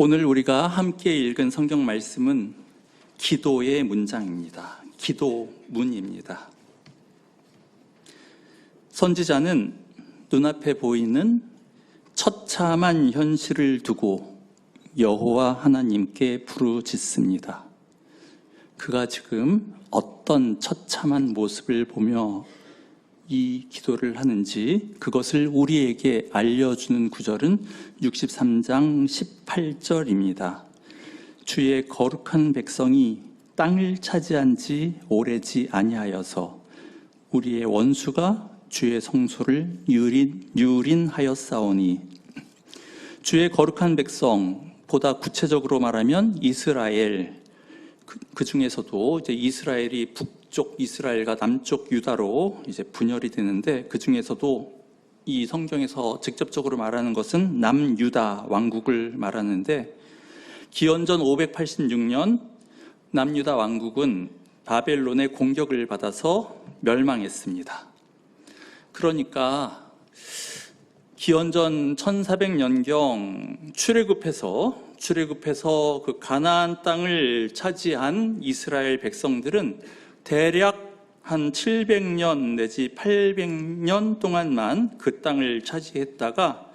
오늘 우리가 함께 읽은 성경 말씀은 기도의 문장입니다. 기도문입니다. 선지자는 눈앞에 보이는 처참한 현실을 두고 여호와 하나님께 부르짖습니다. 그가 지금 어떤 처참한 모습을 보며 이 기도를 하는지 그것을 우리에게 알려주는 구절은 63장 18절입니다. 주의 거룩한 백성이 땅을 차지한 지 오래지 아니하여서 우리의 원수가 주의 성소를 유린하였사오니. 주의 거룩한 백성, 보다 구체적으로 말하면 이스라엘, 그 중에서도 이제 이스라엘이 북쪽 이스라엘과 남쪽 유다로 이제 분열이 되는데, 그 중에서도 이 성경에서 직접적으로 말하는 것은 남유다 왕국을 말하는데, 기원전 586년 남유다 왕국은 바벨론의 공격을 받아서 멸망했습니다. 그러니까 기원전 1400년경 출애굽해서 그 가나안 땅을 차지한 이스라엘 백성들은 대략 한 700년 내지 800년 동안만 그 땅을 차지했다가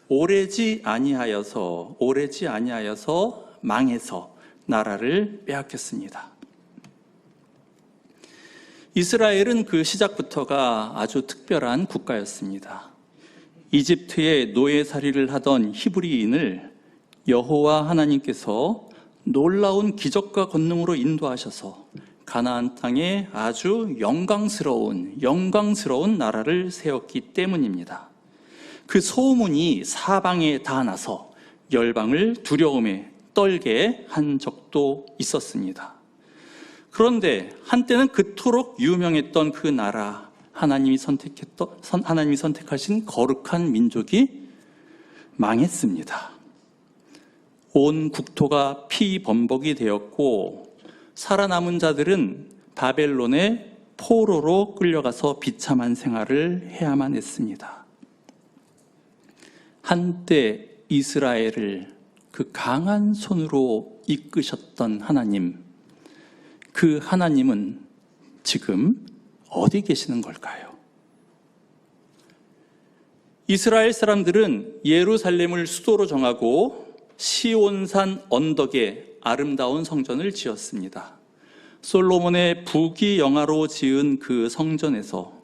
오래지 아니하여서 망해서 나라를 빼앗겼습니다. 이스라엘은 그 시작부터가 아주 특별한 국가였습니다. 이집트의 노예살이를 하던 히브리인을 여호와 하나님께서 놀라운 기적과 권능으로 인도하셔서 가나안 땅에 아주 영광스러운 나라를 세웠기 때문입니다. 그 소문이 사방에 다 나서 열방을 두려움에 떨게 한 적도 있었습니다. 그런데 한때는 그토록 유명했던 그 나라, 하나님이 선택하신 거룩한 민족이 망했습니다. 온 국토가 피범벅이 되었고, 살아남은 자들은 바벨론의 포로로 끌려가서 비참한 생활을 해야만 했습니다. 한때 이스라엘을 그 강한 손으로 이끄셨던 하나님, 그 하나님은 지금 어디 계시는 걸까요? 이스라엘 사람들은 예루살렘을 수도로 정하고 시온산 언덕에 아름다운 성전을 지었습니다. 솔로몬의 부귀영화로 지은 그 성전에서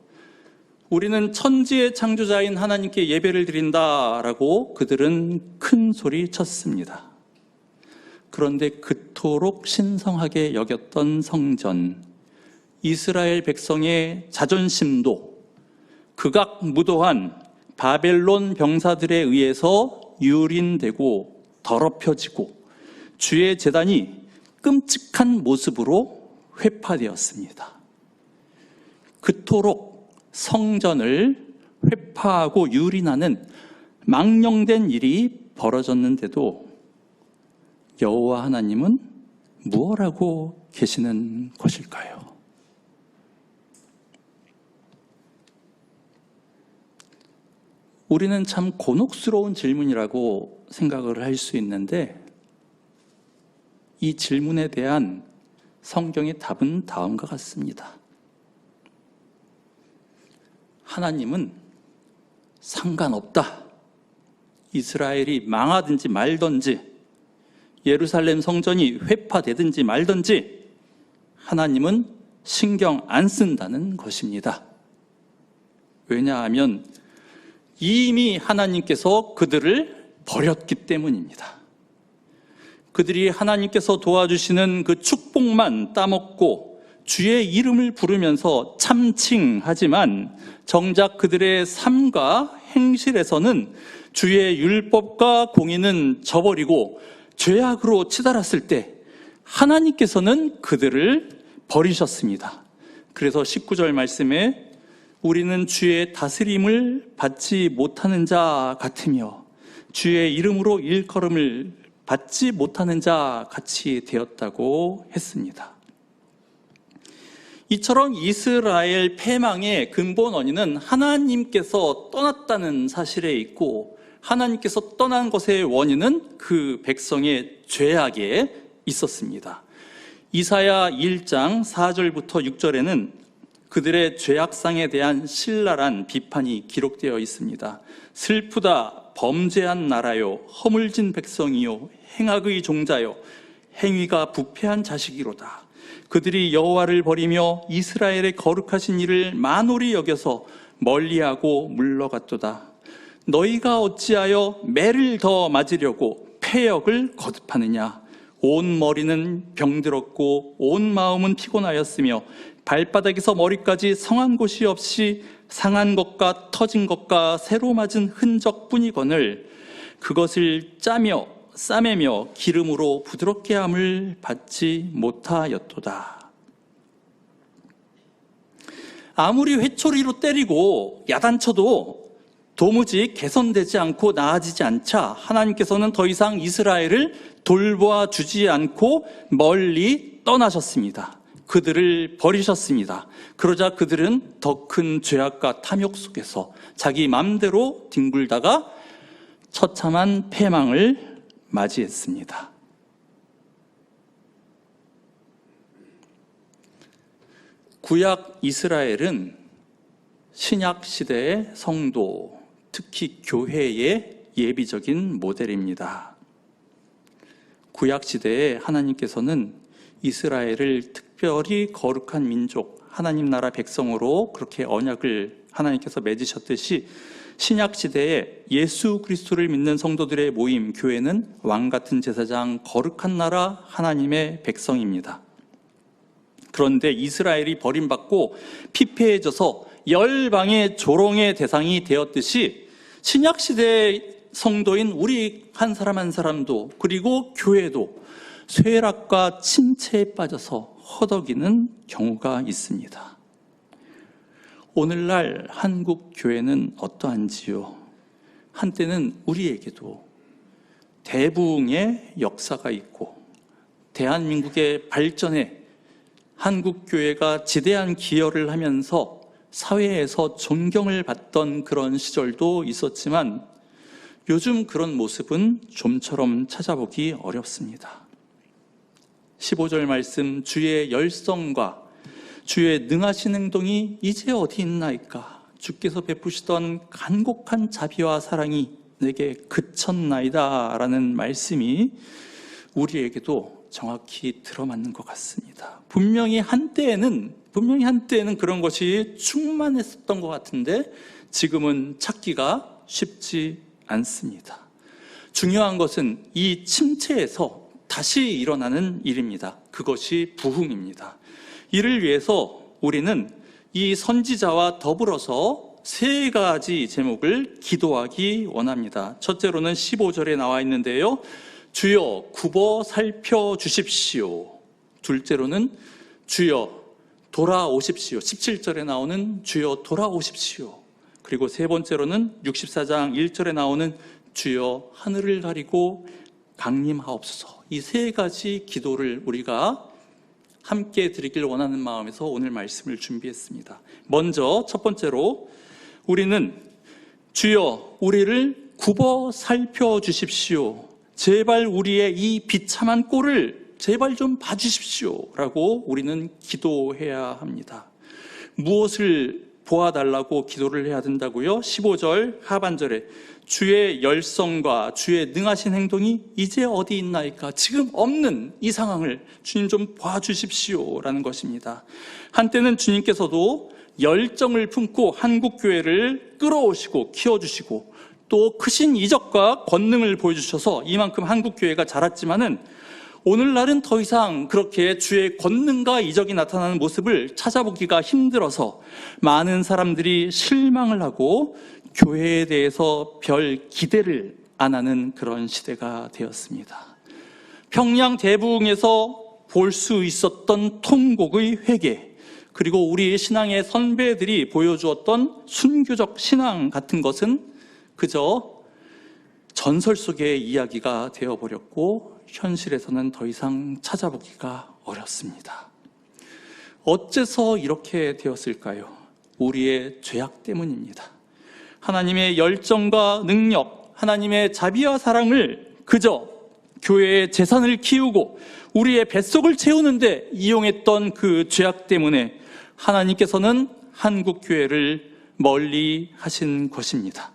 우리는 천지의 창조자인 하나님께 예배를 드린다라고 그들은 큰 소리 쳤습니다. 그런데 그토록 신성하게 여겼던 성전, 이스라엘 백성의 자존심도 극악무도한 바벨론 병사들에 의해서 유린되고 더럽혀지고 주의 제단이 끔찍한 모습으로 회파되었습니다. 그토록 성전을 회파하고 유린하는 망령된 일이 벌어졌는데도 여호와 하나님은 무엇 하고 계시는 것일까요? 우리는 참 곤혹스러운 질문이라고 생각을 할 수 있는데, 이 질문에 대한 성경의 답은 다음과 같습니다. 하나님은 상관없다. 이스라엘이 망하든지 말든지, 예루살렘 성전이 회파되든지 말든지 하나님은 신경 안 쓴다는 것입니다. 왜냐하면 이미 하나님께서 그들을 버렸기 때문입니다. 그들이 하나님께서 도와주시는 그 축복만 따먹고 주의 이름을 부르면서 참칭하지만 정작 그들의 삶과 행실에서는 주의 율법과 공의는 저버리고 죄악으로 치달았을 때 하나님께서는 그들을 버리셨습니다. 그래서 19절 말씀에 우리는 주의 다스림을 받지 못하는 자 같으며 주의 이름으로 일컬음을 받지 못하는 자 같이 되었다고 했습니다. 이처럼 이스라엘 패망의 근본 원인은 하나님께서 떠났다는 사실에 있고, 하나님께서 떠난 것의 원인은 그 백성의 죄악에 있었습니다. 이사야 1장 4절부터 6절에는 그들의 죄악상에 대한 신랄한 비판이 기록되어 있습니다. 슬프다 범죄한 나라요 허물진 백성이요 행악의 종자요 행위가 부패한 자식이로다. 그들이 여호와를 버리며 이스라엘의 거룩하신 이를 만홀히 여겨서 멀리하고 물러갔도다. 너희가 어찌하여 매를 더 맞으려고 패역을 거듭하느냐. 온 머리는 병들었고 온 마음은 피곤하였으며 발바닥에서 머리까지 성한 곳이 없이 상한 것과 터진 것과 새로 맞은 흔적뿐이거늘 그것을 짜며 싸매며 기름으로 부드럽게 함을 받지 못하였도다. 아무리 회초리로 때리고 야단쳐도 도무지 개선되지 않고 나아지지 않자 하나님께서는 더 이상 이스라엘을 돌보아 주지 않고 멀리 떠나셨습니다. 그들을 버리셨습니다. 그러자 그들은 더 큰 죄악과 탐욕 속에서 자기 마음대로 뒹굴다가 처참한 패망을 맞이했습니다. 구약 이스라엘은 신약 시대의 성도, 특히 교회의 예비적인 모델입니다. 구약 시대에 하나님께서는 이스라엘을 특별히 거룩한 민족, 하나님 나라 백성으로 그렇게 언약을 하나님께서 맺으셨듯이 신약 시대에 예수 그리스도를 믿는 성도들의 모임, 교회는 왕같은 제사장, 거룩한 나라, 하나님의 백성입니다. 그런데 이스라엘이 버림받고 피폐해져서 열방의 조롱의 대상이 되었듯이 신약 시대의 성도인 우리 한 사람 한 사람도 그리고 교회도 쇠락과 침체에 빠져서 허덕이는 경우가 있습니다. 오늘날 한국 교회는 어떠한지요? 한때는 우리에게도 대부흥의 역사가 있고 대한민국의 발전에 한국 교회가 지대한 기여를 하면서 사회에서 존경을 받던 그런 시절도 있었지만 요즘 그런 모습은 좀처럼 찾아보기 어렵습니다. 15절 말씀, 주의 열성과 주의 능하신 행동이 이제 어디 있나이까? 주께서 베푸시던 간곡한 자비와 사랑이 내게 그쳤나이다 라는 말씀이 우리에게도 정확히 들어맞는 것 같습니다. 분명히 한때에는 그런 것이 충만했었던 것 같은데 지금은 찾기가 쉽지 않습니다. 중요한 것은 이 침체에서 다시 일어나는 일입니다. 그것이 부흥입니다. 이를 위해서 우리는 이 선지자와 더불어서 세 가지 제목을 기도하기 원합니다. 첫째로는 15절에 나와 있는데요. 주여 굽어 살펴주십시오. 둘째로는 주여 돌아오십시오. 17절에 나오는 주여 돌아오십시오. 그리고 세 번째로는 64장 1절에 나오는 주여 하늘을 가리고 강림하옵소서. 이 세 가지 기도를 우리가 함께 드리길 원하는 마음에서 오늘 말씀을 준비했습니다. 먼저 첫 번째로 우리는 주여 우리를 굽어 살펴주십시오. 제발 우리의 이 비참한 꼴을 제발 좀 봐주십시오 라고 우리는 기도해야 합니다. 무엇을 보아달라고 기도를 해야 된다고요? 15절 하반절에 주의 열성과 주의 능하신 행동이 이제 어디 있나이까? 지금 없는 이 상황을 주님 좀 봐주십시오 라는 것입니다. 한때는 주님께서도 열정을 품고 한국교회를 끌어오시고 키워주시고 또 크신 이적과 권능을 보여주셔서 이만큼 한국교회가 자랐지만은 오늘날은 더 이상 그렇게 주의 권능과 이적이 나타나는 모습을 찾아보기가 힘들어서 많은 사람들이 실망을 하고 교회에 대해서 별 기대를 안 하는 그런 시대가 되었습니다. 평양 대부흥에서 볼 수 있었던 통곡의 회개, 그리고 우리 신앙의 선배들이 보여주었던 순교적 신앙 같은 것은 그저 전설 속의 이야기가 되어버렸고 현실에서는 더 이상 찾아보기가 어렵습니다. 어째서 이렇게 되었을까요? 우리의 죄악 때문입니다. 하나님의 열정과 능력, 하나님의 자비와 사랑을 그저 교회의 재산을 키우고 우리의 뱃속을 채우는데 이용했던 그 죄악 때문에 하나님께서는 한국교회를 멀리 하신 것입니다.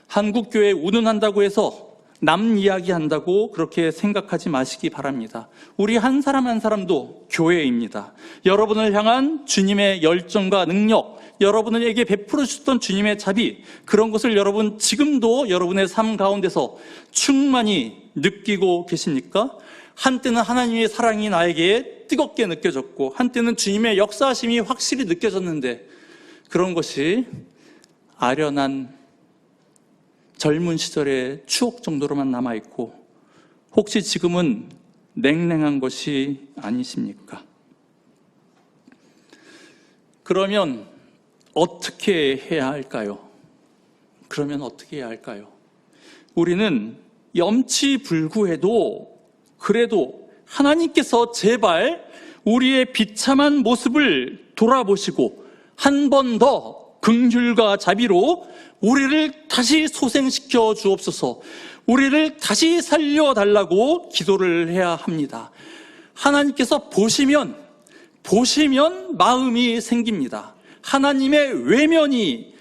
한국교회 운운한다고 해서 남 이야기한다고 그렇게 생각하지 마시기 바랍니다. 우리 한 사람 한 사람도 교회입니다. 여러분을 향한 주님의 열정과 능력, 여러분에게 베풀어 주셨던 주님의 자비, 그런 것을 여러분 지금도 여러분의 삶 가운데서 충만히 느끼고 계십니까? 한때는 하나님의 사랑이 나에게 뜨겁게 느껴졌고 한때는 주님의 역사하심이 확실히 느껴졌는데 그런 것이 아련한 젊은 시절의 추억 정도로만 남아있고 혹시 지금은 냉랭한 것이 아니십니까? 그러면 어떻게 해야 할까요? 우리는 염치불구해도 그래도 하나님께서 제발 우리의 비참한 모습을 돌아보시고 한 번 더 긍휼과 자비로 우리를 다시 소생시켜 주옵소서, 우리를 다시 살려달라고 기도를 해야 합니다. 하나님께서 보시면 마음이 생깁니다. 하나님의 외면이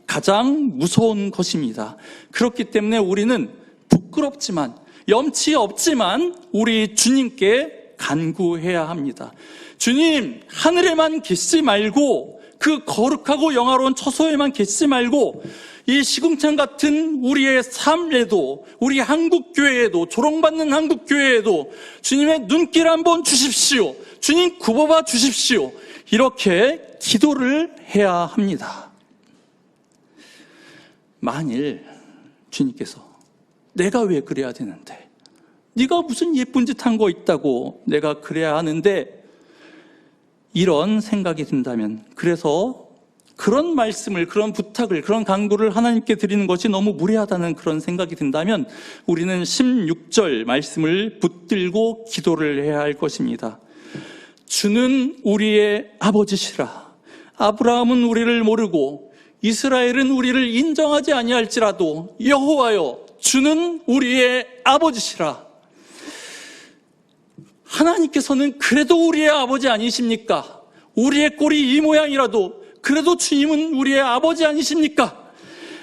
가장 무서운 것입니다. 그렇기 때문에 우리는 부끄럽지만 염치 없지만 우리 주님께 간구해야 합니다. 주님, 하늘에만 계시지 말고 그 거룩하고 영화로운 처소에만 계시지 말고 이 시궁창 같은 우리의 삶에도, 우리 한국교회에도, 조롱받는 한국교회에도 주님의 눈길 한번 주십시오. 주님 굽어봐 주십시오. 이렇게 기도를 해야 합니다. 만일 주님께서 내가 왜 그래야 되는데, 네가 무슨 예쁜 짓 한 거 있다고 내가 그래야 하는데, 이런 생각이 든다면, 그래서 그런 말씀을, 그런 부탁을, 그런 간구를 하나님께 드리는 것이 너무 무례하다는 그런 생각이 든다면 우리는 16절 말씀을 붙들고 기도를 해야 할 것입니다. 주는 우리의 아버지시라. 아브라함은 우리를 모르고 이스라엘은 우리를 인정하지 아니할지라도 여호와여, 주는 우리의 아버지시라. 하나님께서는 그래도 우리의 아버지 아니십니까? 우리의 꼴이 이 모양이라도 그래도 주님은 우리의 아버지 아니십니까?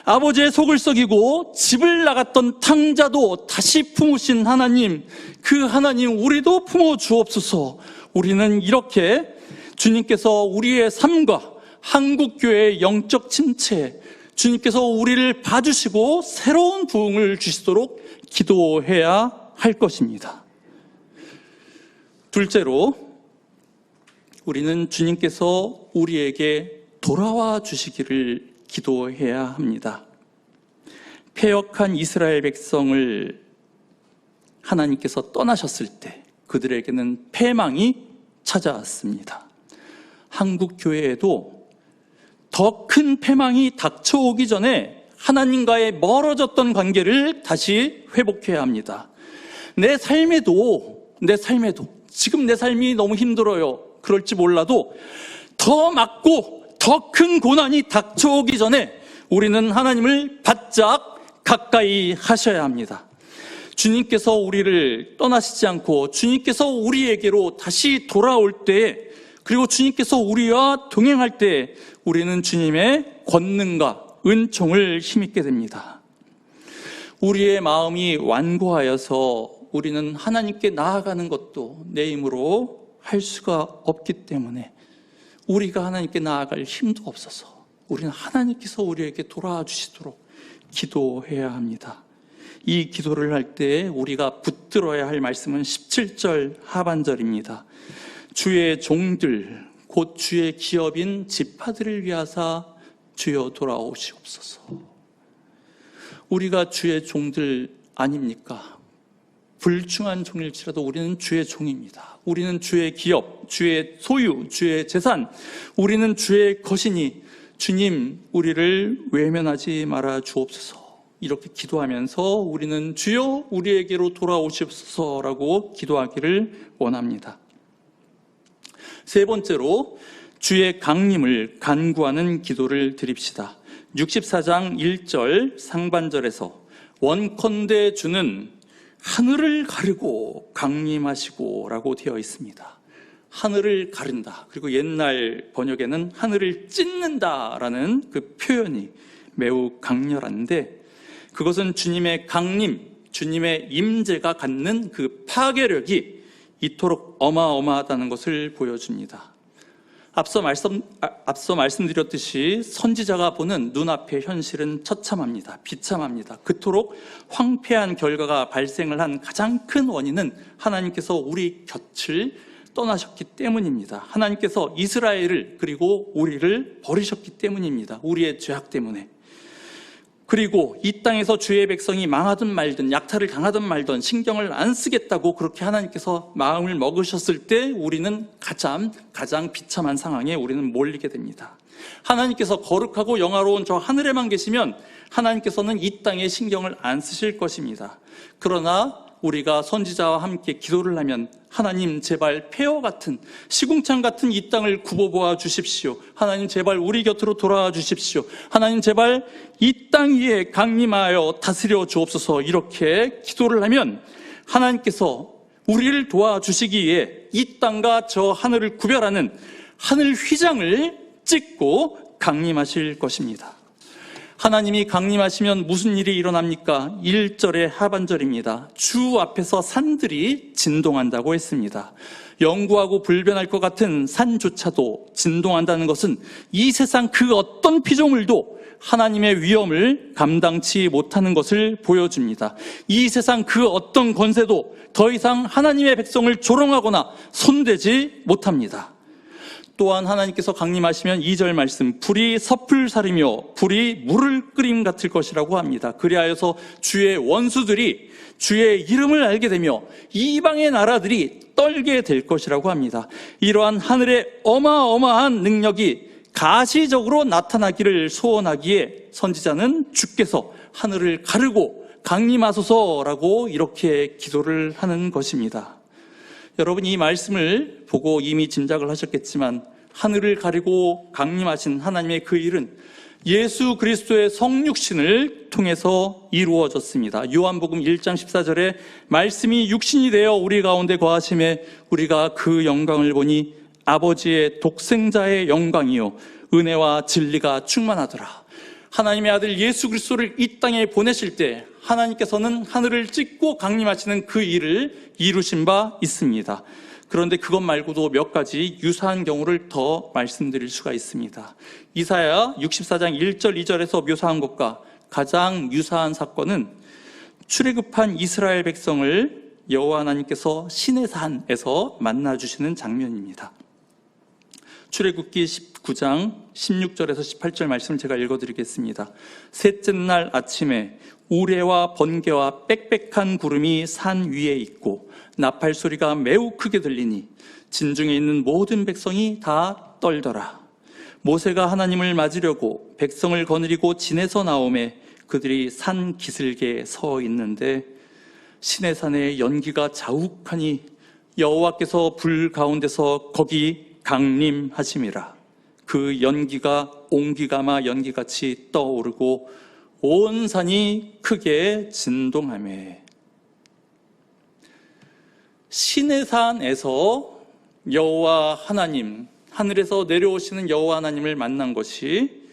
아버지의 속을 썩이고 집을 나갔던 탕자도 다시 품으신 하나님, 그 하나님 우리도 품어 주옵소서. 우리는 이렇게 주님께서 우리의 삶과 한국교회의 영적 침체, 주님께서 우리를 봐주시고 새로운 부흥을 주시도록 기도해야 할 것입니다. 둘째로, 우리는 주님께서 우리에게 돌아와 주시기를 기도해야 합니다. 패역한 이스라엘 백성을 하나님께서 떠나셨을 때 그들에게는 패망이 찾아왔습니다. 한국 교회에도 더 큰 패망이 닥쳐오기 전에 하나님과의 멀어졌던 관계를 다시 회복해야 합니다. 내 삶에도 지금 내 삶이 너무 힘들어요. 그럴지 몰라도 더 막고 더 큰 고난이 닥쳐오기 전에 우리는 하나님을 바짝 가까이 하셔야 합니다. 주님께서 우리를 떠나시지 않고 주님께서 우리에게로 다시 돌아올 때, 그리고 주님께서 우리와 동행할 때 우리는 주님의 권능과 은총을 힘입게 됩니다. 우리의 마음이 완고하여서 우리는 하나님께 나아가는 것도 내 힘으로 할 수가 없기 때문에 우리가 하나님께 나아갈 힘도 없어서 우리는 하나님께서 우리에게 돌아와 주시도록 기도해야 합니다. 이 기도를 할 때 우리가 붙들어야 할 말씀은 17절 하반절입니다. 주의 종들 곧 주의 기업인 지파들을 위하사 주여 돌아오시옵소서. 우리가 주의 종들 아닙니까? 불충한 종일지라도 우리는 주의 종입니다. 우리는 주의 기업, 주의 소유, 주의 재산, 우리는 주의 것이니 주님 우리를 외면하지 말아 주옵소서. 이렇게 기도하면서 우리는 주여 우리에게로 돌아오시옵소서라고 기도하기를 원합니다. 세 번째로, 주의 강림을 간구하는 기도를 드립시다. 64장 1절 상반절에서 원컨대 주는 하늘을 가르고 강림하시고 라고 되어 있습니다. 하늘을 가른다. 그리고 옛날 번역에는 하늘을 찢는다 라는 그 표현이 매우 강렬한데, 그것은 주님의 강림, 주님의 임재가 갖는 그 파괴력이 이토록 어마어마하다는 것을 보여줍니다. 앞서 말씀드렸듯이 선지자가 보는 눈앞의 현실은 처참합니다. 비참합니다. 그토록 황폐한 결과가 발생을 한 가장 큰 원인은 하나님께서 우리 곁을 떠나셨기 때문입니다. 하나님께서 이스라엘을 그리고 우리를 버리셨기 때문입니다. 우리의 죄악 때문에. 그리고 이 땅에서 주의 백성이 망하든 말든 약탈을 당하든 말든 신경을 안 쓰겠다고 그렇게 하나님께서 마음을 먹으셨을 때 우리는 가장 비참한 상황에 우리는 몰리게 됩니다. 하나님께서 거룩하고 영화로운 저 하늘에만 계시면 하나님께서는 이 땅에 신경을 안 쓰실 것입니다. 그러나 우리가 선지자와 함께 기도를 하면 하나님 제발 폐허 같은 시궁창 같은 이 땅을 굽어보아 주십시오. 하나님 제발 우리 곁으로 돌아와 주십시오. 하나님 제발 이 땅 위에 강림하여 다스려 주옵소서. 이렇게 기도를 하면 하나님께서 우리를 도와주시기에 이 땅과 저 하늘을 구별하는 하늘 휘장을 찍고 강림하실 것입니다. 하나님이 강림하시면 무슨 일이 일어납니까? 1절의 하반절입니다. 주 앞에서 산들이 진동한다고 했습니다. 영구하고 불변할 것 같은 산조차도 진동한다는 것은 이 세상 그 어떤 피조물도 하나님의 위엄을 감당치 못하는 것을 보여줍니다. 이 세상 그 어떤 권세도 더 이상 하나님의 백성을 조롱하거나 손대지 못합니다. 또한 하나님께서 강림하시면 2절 말씀, 불이 섭을 사리며 불이 물을 끓임 같을 것이라고 합니다. 그리하여서 주의 원수들이 주의 이름을 알게 되며 이방의 나라들이 떨게 될 것이라고 합니다. 이러한 하늘의 어마어마한 능력이 가시적으로 나타나기를 소원하기에 선지자는 주께서 하늘을 가르고 강림하소서라고 이렇게 기도를 하는 것입니다. 여러분, 이 말씀을 보고 이미 짐작을 하셨겠지만 하늘을 가리고 강림하신 하나님의 그 일은 예수 그리스도의 성육신을 통해서 이루어졌습니다. 요한복음 1장 14절에 말씀이 육신이 되어 우리 가운데 거하심에 우리가 그 영광을 보니 아버지의 독생자의 영광이요 은혜와 진리가 충만하더라. 하나님의 아들 예수 그리스도를 이 땅에 보내실 때 하나님께서는 하늘을 찢고 강림하시는 그 일을 이루신 바 있습니다. 그런데 그것 말고도 몇 가지 유사한 경우를 더 말씀드릴 수가 있습니다. 이사야 64장 1절 2절에서 묘사한 것과 가장 유사한 사건은 출애굽한 이스라엘 백성을 여호와 하나님께서 시내산에서 만나주시는 장면입니다. 출애굽기 19장 16절에서 18절 말씀을 제가 읽어드리겠습니다. 셋째 날 아침에 우레와 번개와 빽빽한 구름이 산 위에 있고 나팔 소리가 매우 크게 들리니 진중에 있는 모든 백성이 다 떨더라. 모세가 하나님을 맞으려고 백성을 거느리고 진에서 나오매 그들이 산 기슭에 서 있는데 시내산에 연기가 자욱하니 여호와께서 불 가운데서 거기 강림하심이라. 그 연기가 옹기가마 연기같이 떠오르고 온 산이 크게 진동하매. 시내산에서 여호와 하나님, 하늘에서 내려오시는 여호와 하나님을 만난 것이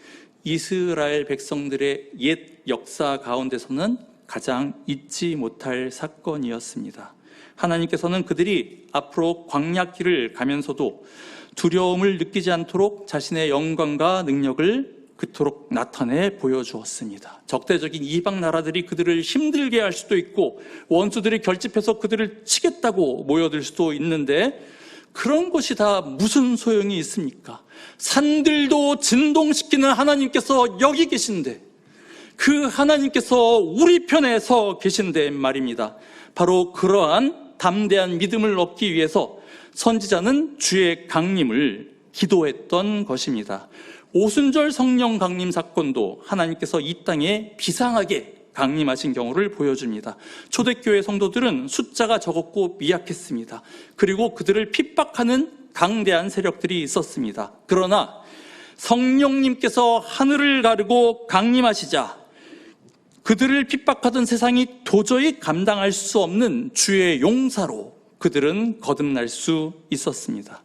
이스라엘 백성들의 옛 역사 가운데서는 가장 잊지 못할 사건이었습니다. 하나님께서는 그들이 앞으로 광야길을 가면서도 두려움을 느끼지 않도록 자신의 영광과 능력을 그토록 나타내 보여주었습니다. 적대적인 이방 나라들이 그들을 힘들게 할 수도 있고 원수들이 결집해서 그들을 치겠다고 모여들 수도 있는데 그런 것이 다 무슨 소용이 있습니까? 산들도 진동시키는 하나님께서 여기 계신데 그 하나님께서 우리 편에 서 계신데 말입니다. 바로 그러한 담대한 믿음을 얻기 위해서 선지자는 주의 강림을 기도했던 것입니다. 오순절 성령 강림 사건도 하나님께서 이 땅에 비상하게 강림하신 경우를 보여줍니다. 초대교회 성도들은 숫자가 적었고 미약했습니다. 그리고 그들을 핍박하는 강대한 세력들이 있었습니다. 그러나 성령님께서 하늘을 가르고 강림하시자 그들을 핍박하던 세상이 도저히 감당할 수 없는 주의 용사로 그들은 거듭날 수 있었습니다.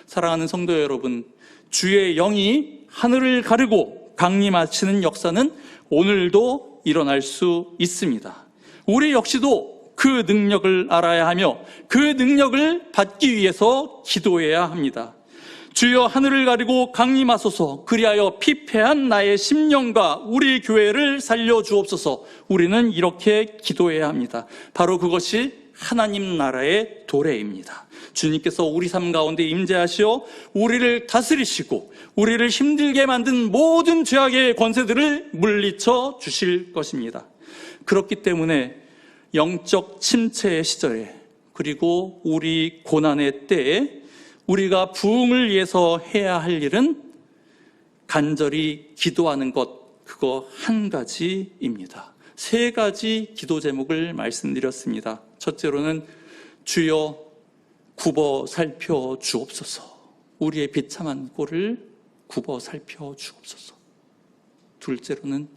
사랑하는 성도 여러분, 주의 영이 하늘을 가르고 강림하시는 역사는 오늘도 일어날 수 있습니다. 우리 역시도 그 능력을 알아야 하며 그 능력을 받기 위해서 기도해야 합니다. 주여 하늘을 가리고 강림하소서. 그리하여 피폐한 나의 심령과 우리 교회를 살려주옵소서. 우리는 이렇게 기도해야 합니다. 바로 그것이 하나님 나라의 도래입니다. 주님께서 우리 삶 가운데 임재하시어 우리를 다스리시고 우리를 힘들게 만든 모든 죄악의 권세들을 물리쳐 주실 것입니다. 그렇기 때문에 영적 침체의 시절에 그리고 우리 고난의 때에 우리가 부흥을 위해서 해야 할 일은 간절히 기도하는 것, 그거 한 가지입니다. 세 가지 기도 제목을 말씀드렸습니다. 첫째로는 주여 굽어 살펴 주옵소서. 우리의 비참한 꼴을 굽어 살펴 주옵소서. 둘째로는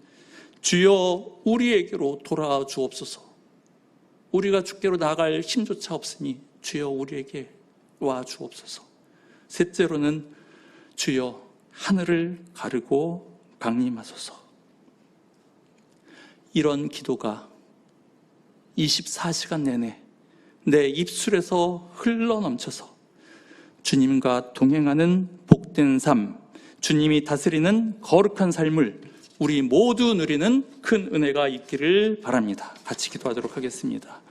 주여 우리에게로 돌아와 주옵소서. 우리가 주께로 나갈 힘조차 없으니 주여 우리에게 와 주옵소서. 셋째로는 주여 하늘을 가르고 강림하소서. 이런 기도가 24시간 내내 내 입술에서 흘러넘쳐서 주님과 동행하는 복된 삶, 주님이 다스리는 거룩한 삶을 우리 모두 누리는 큰 은혜가 있기를 바랍니다. 같이 기도하도록 하겠습니다.